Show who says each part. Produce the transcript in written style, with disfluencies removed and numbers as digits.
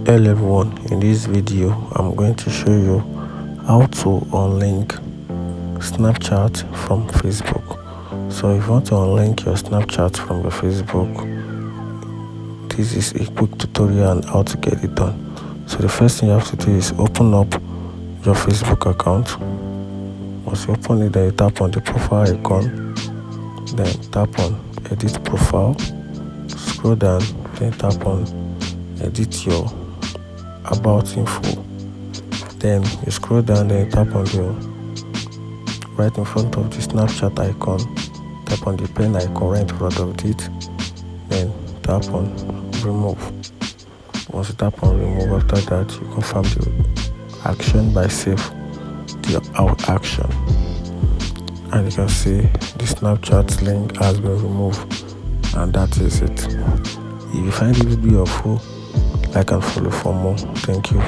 Speaker 1: Hello everyone, in this video I'm going to show you how to unlink Snapchat from Facebook. So if you want to unlink your Snapchat from your Facebook, this is a quick tutorial on how to get it done. So the first thing you have to do is open up your Facebook account. Once you open it, then you tap on the profile icon, then tap on edit profile, scroll down, then tap on edit your about info, then you scroll down, then you tap on the right in front of the Snapchat icon, tap on the pen icon right in front of it, then tap on remove. Once you tap on remove, after that you confirm the action by save the out action, and you can see the Snapchat link has been removed, and that is it. If you find this video helpful, like and follow for more. Thank you.